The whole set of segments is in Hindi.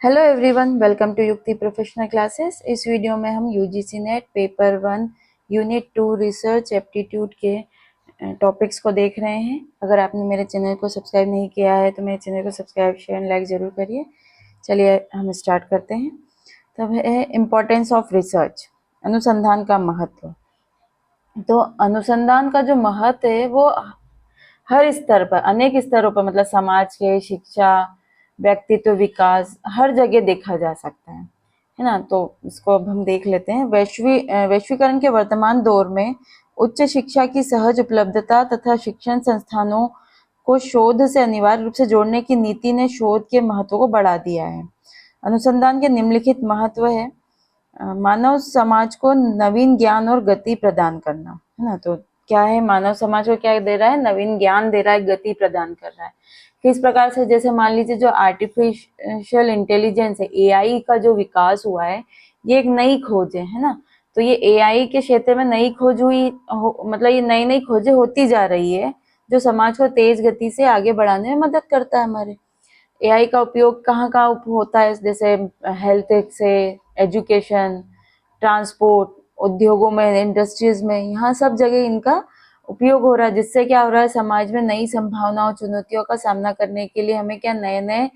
हेलो एवरीवन, वेलकम टू युक्ति प्रोफेशनल क्लासेस। इस वीडियो में हम UGC net paper 1 unit 2 research aptitude के टॉपिक्स को देख रहे हैं। अगर आपने मेरे चैनल को सब्सक्राइब नहीं किया है तो मेरे चैनल को सब्सक्राइब, शेयर एंड लाइक ज़रूर करिए। चलिए हम स्टार्ट करते हैं। तब है इम्पोर्टेंस ऑफ रिसर्च, अनुसंधान का महत्व। तो अनुसंधान का जो महत्व है वो हर स्तर पर, अनेक स्तरों पर, मतलब समाज के, शिक्षा, व्यक्तित्व विकास, हर जगह देखा जा सकता है ना। तो इसको अब हम देख लेते हैं। वैश्वीकरण के वर्तमान दौर में उच्च शिक्षा की सहज उपलब्धता तथा शिक्षण संस्थानों को शोध से अनिवार्य रूप से जोड़ने की नीति ने शोध के महत्व को बढ़ा दिया है। अनुसंधान के निम्नलिखित महत्व है। मानव समाज को नवीन ज्ञान और गति प्रदान करना, है ना। तो क्या है, मानव समाज को क्या दे रहा है? नवीन ज्ञान दे रहा है, गति प्रदान कर रहा है। किस प्रकार से? जैसे मान लीजिए जो आर्टिफिशियल इंटेलिजेंस है, एआई का जो विकास हुआ है, ये एक नई खोज है ना। तो ये एआई के क्षेत्र में नई खोज मतलब ये नई नई खोजें होती जा रही है, जो समाज को तेज गति से आगे बढ़ाने में मदद करता है। हमारे एआई का उपयोग कहाँ कहाँ होता है? जैसे हेल्थ से एजुकेशन, ट्रांसपोर्ट, उद्योगों में, इंडस्ट्रीज में, यहाँ सब जगह इनका उपयोग हो रहा है। जिससे क्या हो रहा है? समाज में नई संभावनाओं, चुनौतियों का सामना करने के लिए हमें क्या नए नए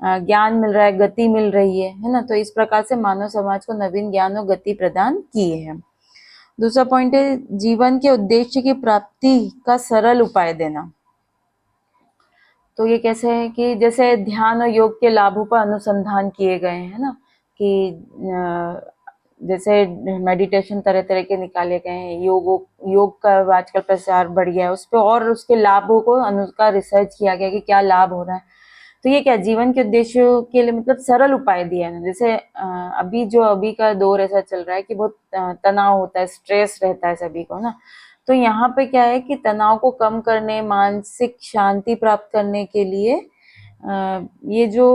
ज्ञान मिल रहा है, गति मिल रही है ना। तो इस प्रकार से मानव समाज को नवीन ज्ञान और गति प्रदान किए हैं। दूसरा पॉइंट है जीवन के उद्देश्य की प्राप्ति का सरल उपाय देना। तो ये कैसे है कि जैसे ध्यान और योग के लाभों पर अनुसंधान किए गए हैं ना, कि जैसे मेडिटेशन तरह तरह के निकाले गए हैं, योग का आजकल प्रसार बढ़ गया है, उस पर और उसके लाभों को का रिसर्च किया गया कि क्या लाभ हो रहा है। तो ये क्या जीवन के उद्देश्यों के लिए मतलब सरल उपाय दिया है। जैसे अभी का दौर ऐसा चल रहा है कि बहुत तनाव होता है, स्ट्रेस रहता है सभी को ना। तो यहाँ पे क्या है कि तनाव को कम करने, मानसिक शांति प्राप्त करने के लिए ये जो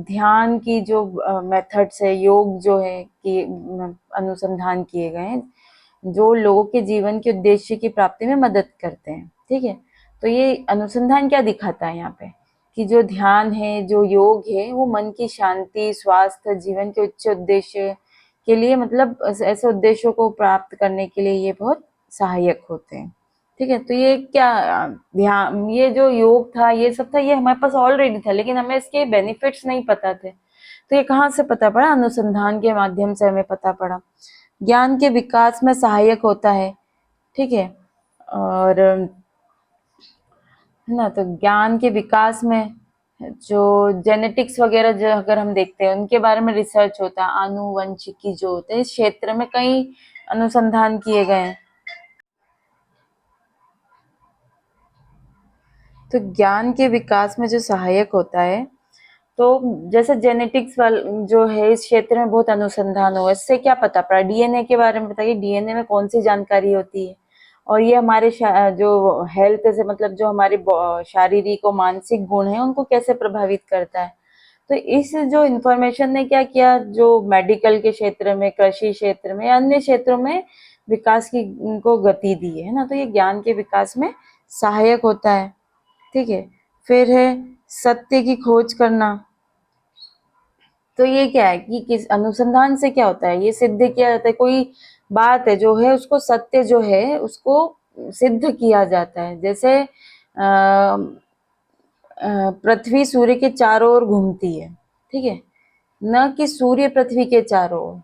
ध्यान की जो मेथड्स है, योग जो है कि अनुसंधान किए गए हैं, जो लोगों के जीवन के उद्देश्य की प्राप्ति में मदद करते हैं। ठीक है, तो ये अनुसंधान क्या दिखाता है यहाँ पे कि जो ध्यान है, जो योग है, वो मन की शांति, स्वास्थ्य, जीवन के उच्च उद्देश्य के लिए, मतलब ऐसे उद्देश्यों को प्राप्त करने के लिए ये बहुत सहायक होते हैं। ठीक है, तो ये क्या ध्यान, ये जो योग था, ये सब था, ये हमारे पास ऑलरेडी था, लेकिन हमें इसके बेनिफिट्स नहीं पता थे। तो ये कहाँ से पता पड़ा? अनुसंधान के माध्यम से हमें पता पड़ा। ज्ञान के विकास में सहायक होता है। ठीक है, और है ना, तो ज्ञान के विकास में जो जेनेटिक्स वगैरह जो अगर हम देखते हैं, उनके बारे में रिसर्च होता है, आनुवंशिकी जो होते हैं, इस क्षेत्र में कई अनुसंधान किए गए हैं। तो ज्ञान के विकास में जो सहायक होता है, तो जैसे जेनेटिक्स वाल जो है, इस क्षेत्र में बहुत अनुसंधान हुआ। इससे क्या पता पड़ा? डीएनए के बारे में बताइए, डीएनए में कौन सी जानकारी होती है, और ये हमारे जो हेल्थ से, मतलब जो हमारे शारीरिक और मानसिक गुण हैं, उनको कैसे प्रभावित करता है। तो इस जो इन्फॉर्मेशन ने क्या किया, जो मेडिकल के क्षेत्र में, कृषि क्षेत्र में, अन्य क्षेत्रों में विकास की को गति दी है ना। तो ये ज्ञान के विकास में सहायक होता है। ठीक है, फिर है सत्य की खोज करना। तो ये क्या है कि किस अनुसंधान से क्या होता है, ये सिद्ध किया जाता है, कोई बात है जो है, उसको सत्य जो है उसको सिद्ध किया जाता है। जैसे पृथ्वी सूर्य के चारों ओर घूमती है, ठीक है, न कि सूर्य पृथ्वी के चारों ओर।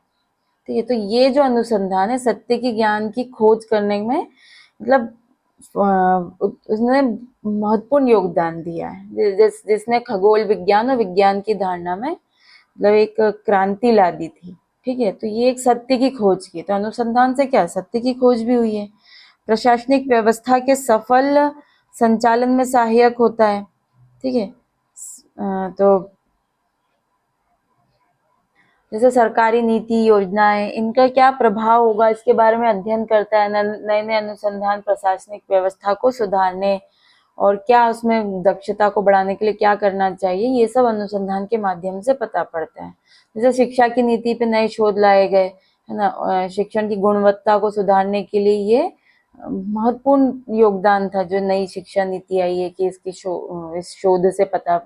ठीक है, तो ये जो अनुसंधान है सत्य की ज्ञान की खोज करने में, मतलब उसने महत्वपूर्ण योगदान दिया है, जिसने खगोल विज्ञान और विज्ञान की धारणा में मतलब एक क्रांति ला दी थी। ठीक है, तो ये एक सत्य की खोज की, तो अनुसंधान से क्या सत्य की खोज भी हुई है। प्रशासनिक व्यवस्था के सफल संचालन में सहायक होता है। ठीक है, तो जैसे सरकारी नीति, योजनाएं, इनका क्या प्रभाव होगा, इसके बारे में अध्ययन करता है। नए नए अनुसंधान प्रशासनिक व्यवस्था को सुधारने और क्या उसमें दक्षता को बढ़ाने के लिए क्या करना चाहिए, ये सब अनुसंधान के माध्यम से पता पड़ता है। जैसे शिक्षा की नीति पे नए शोध लाए गए, है ना, शिक्षण की गुणवत्ता को सुधारने के लिए ये महत्वपूर्ण योगदान था, जो नई शिक्षा नीति आई है कि इस शोध से पता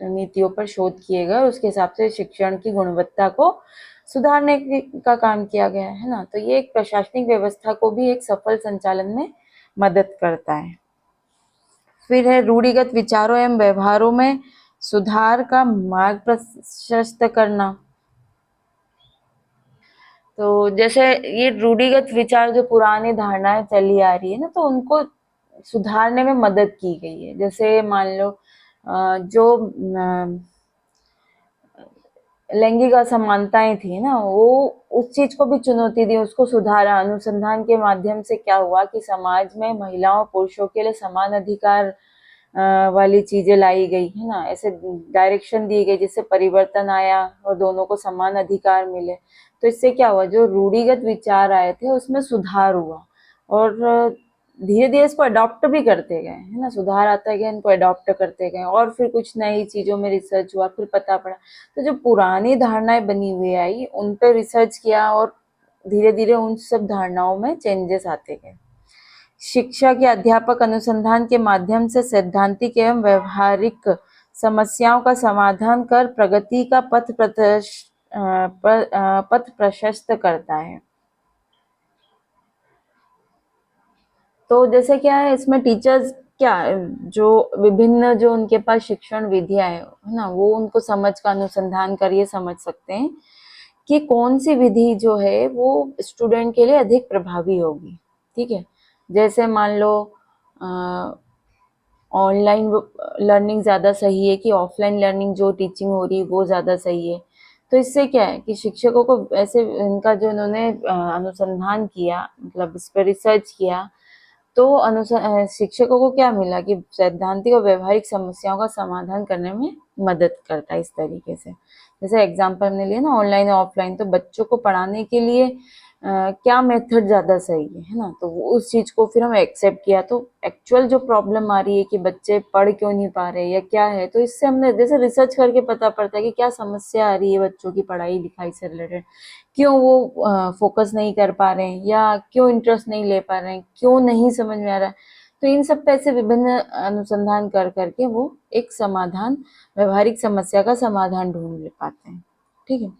नीतियों पर शोध किए गए और उसके हिसाब से शिक्षण की गुणवत्ता को सुधारने का काम किया गया है ना। तो ये एक प्रशासनिक व्यवस्था को भी एक सफल संचालन में मदद करता है। फिर है रूढ़िगत विचारों एवं व्यवहारों में सुधार का मार्ग प्रशस्त करना। तो जैसे ये रूढ़िगत विचार जो पुरानी धारणाएं चली आ रही है ना, तो उनको सुधारने में मदद की गई है। जैसे मान लो जो लैंगिक असमानताएं थी ना, वो उस चीज को भी चुनौती दी, उसको सुधारा। अनुसंधान के माध्यम से क्या हुआ कि समाज में महिलाओं पुरुषों के लिए समान अधिकार वाली चीजें लाई गई है ना, ऐसे डायरेक्शन दी गई जिससे परिवर्तन आया और दोनों को समान अधिकार मिले। तो इससे क्या हुआ, जो रूढ़िगत विचार आए थे उसमें सुधार हुआ और धीरे धीरे इसको अडॉप्ट भी करते गए है ना, सुधार आता गया, इनको अडॉप्ट करते गए और फिर कुछ नई चीजों में रिसर्च हुआ, फिर पता पड़ा। तो जो पुरानी धारणाएं बनी हुई आई उन पर रिसर्च किया और धीरे धीरे उन सब धारणाओं में चेंजेस आते गए। शिक्षक या अध्यापक अनुसंधान के माध्यम से सैद्धांतिक एवं व्यवहारिक समस्याओं का समाधान कर प्रगति का पथ प्रशस्त करता है। तो जैसे क्या है इसमें टीचर्स क्या जो विभिन्न जो उनके पास शिक्षण विधियां है ना, वो उनको समझ का अनुसंधान कर ये समझ सकते हैं कि कौन सी विधि जो है वो स्टूडेंट के लिए अधिक प्रभावी होगी। ठीक है, जैसे मान लो ऑनलाइन लर्निंग ज़्यादा सही है कि ऑफलाइन लर्निंग जो टीचिंग हो रही है वो ज़्यादा सही है। तो इससे क्या है कि शिक्षकों को ऐसे इनका जो इन्होंने अनुसंधान किया, मतलब इस पर रिसर्च किया, तो शिक्षकों को क्या मिला कि सैद्धांतिक और व्यवहारिक समस्याओं का समाधान करने में मदद करता है इस तरीके से। जैसे एग्जाम्पल हमने लिया ना ऑनलाइन और ऑफलाइन, तो बच्चों को पढ़ाने के लिए क्या मेथड ज़्यादा सही है ना, तो वो उस चीज़ को फिर हम एक्सेप्ट किया। तो एक्चुअल जो प्रॉब्लम आ रही है कि बच्चे पढ़ क्यों नहीं पा रहे या क्या है, तो इससे हमने जैसे रिसर्च करके पता पड़ता है कि क्या समस्या आ रही है बच्चों की पढ़ाई लिखाई से रिलेटेड, क्यों वो फोकस नहीं कर पा रहे हैं या क्यों इंटरेस्ट नहीं ले पा रहे हैं, क्यों नहीं समझ में आ रहा है। तो इन सब पे ऐसे विभिन्न अनुसंधान कर करके वो एक समाधान, व्यवहारिक समस्या का समाधान ढूंढ ले पाते हैं। ठीक है,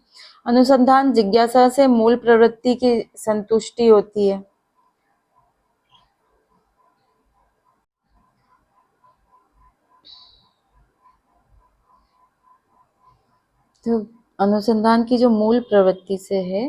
अनुसंधान जिज्ञासा से मूल प्रवृत्ति की संतुष्टि होती है। तो अनुसंधान की जो मूल प्रवृत्ति से है,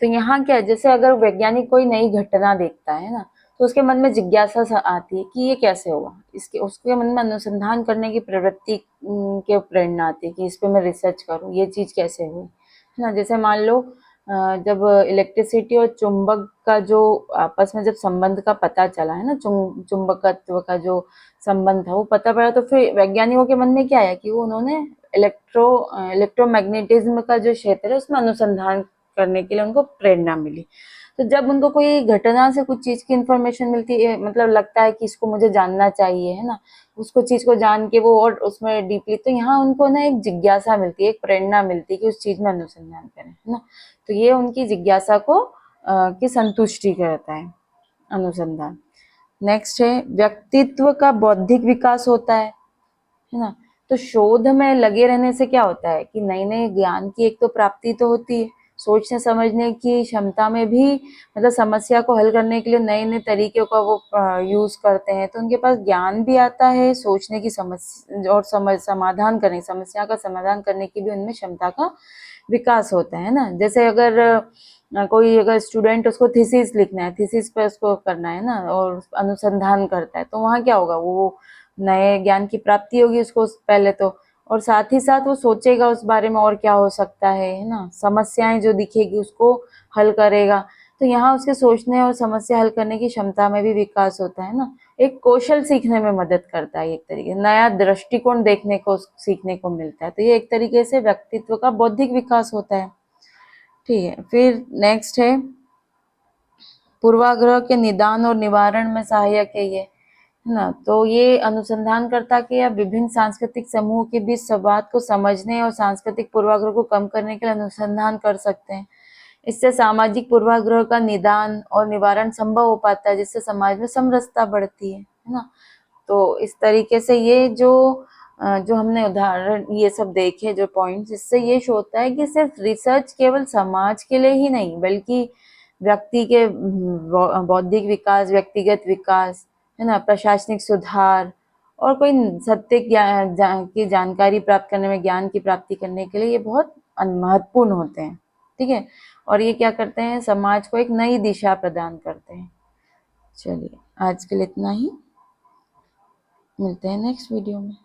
तो यहाँ क्या है, जैसे अगर वैज्ञानिक कोई नई घटना देखता है ना, तो उसके मन में जिज्ञासा आती है कि ये कैसे हुआ, इसके उसके मन में अनुसंधान करने की प्रवृत्ति के प्रेरणा आती है कि इस पे मैं रिसर्च करूँ, ये चीज कैसे हुई है ना। जैसे मान लो जब इलेक्ट्रिसिटी और चुंबक का जो आपस में जब संबंध का पता चला है ना, चुंबकत्व का जो संबंध था वो पता पड़ा, तो फिर वैज्ञानिकों के मन में क्या आया कि वो उन्होंने इलेक्ट्रोमैग्नेटिज्म का जो क्षेत्र है उसमें अनुसंधान करने के लिए उनको प्रेरणा मिली। तो जब उनको कोई घटना से कुछ चीज की इंफॉर्मेशन मिलती है, मतलब लगता है कि इसको मुझे जानना चाहिए है ना, उसको चीज को जान के वो और उसमें डीपली, तो यहाँ उनको ना एक जिज्ञासा मिलती है, एक प्रेरणा मिलती है कि उस चीज में अनुसंधान करें है ना। तो ये उनकी जिज्ञासा को की संतुष्टि करता है अनुसंधान। नेक्स्ट है व्यक्तित्व का बौद्धिक विकास होता है ना। तो शोध में लगे रहने से क्या होता है कि नए नए ज्ञान की एक तो प्राप्ति तो होती है, सोचने समझने की क्षमता में भी, मतलब समस्या को हल करने के लिए नए नए तरीके का वो यूज करते हैं, तो उनके पास ज्ञान भी आता है, सोचने की समस्या और समाधान करने, समस्या का समाधान करने की भी उनमें क्षमता का विकास होता है ना। जैसे अगर कोई अगर स्टूडेंट, उसको थीसिस लिखना है, थीसिस पे उसको करना है ना और अनुसंधान करता है, तो वहाँ क्या होगा, वो नए ज्ञान की प्राप्ति होगी उसको पहले तो, और साथ ही साथ वो सोचेगा उस बारे में और क्या हो सकता है ना, समस्याएं जो दिखेगी उसको हल करेगा। तो यहाँ उसके सोचने और समस्या हल करने की क्षमता में भी विकास होता है ना, एक कौशल सीखने में मदद करता है, एक तरीके नया दृष्टिकोण देखने को सीखने को मिलता है। तो ये एक तरीके से व्यक्तित्व का बौद्धिक विकास होता है। ठीक है, फिर नेक्स्ट है पूर्वाग्रह के निदान और निवारण में सहायक है ये, है ना। तो ये अनुसंधानकर्ता के या विभिन्न सांस्कृतिक समूह के बीच संवाद को समझने और सांस्कृतिक पूर्वाग्रह को कम करने के लिए अनुसंधान कर सकते हैं। इससे सामाजिक पूर्वाग्रह का निदान और निवारण संभव हो पाता है, जिससे समाज में समरसता बढ़ती है ना। तो इस तरीके से ये जो जो हमने उदाहरण ये सब देखे जो पॉइंट्स, इससे ये शो होता है कि सिर्फ रिसर्च केवल समाज के लिए ही नहीं बल्कि व्यक्ति के बौद्धिक विकास, व्यक्तिगत विकास, है ना, प्रशासनिक सुधार और कोई सत्य की जानकारी प्राप्त करने में, ज्ञान की प्राप्ति करने के लिए ये बहुत महत्वपूर्ण होते हैं। ठीक है, और ये क्या करते हैं, समाज को एक नई दिशा प्रदान करते हैं। चलिए आज के लिए इतना ही, मिलते हैं नेक्स्ट वीडियो में।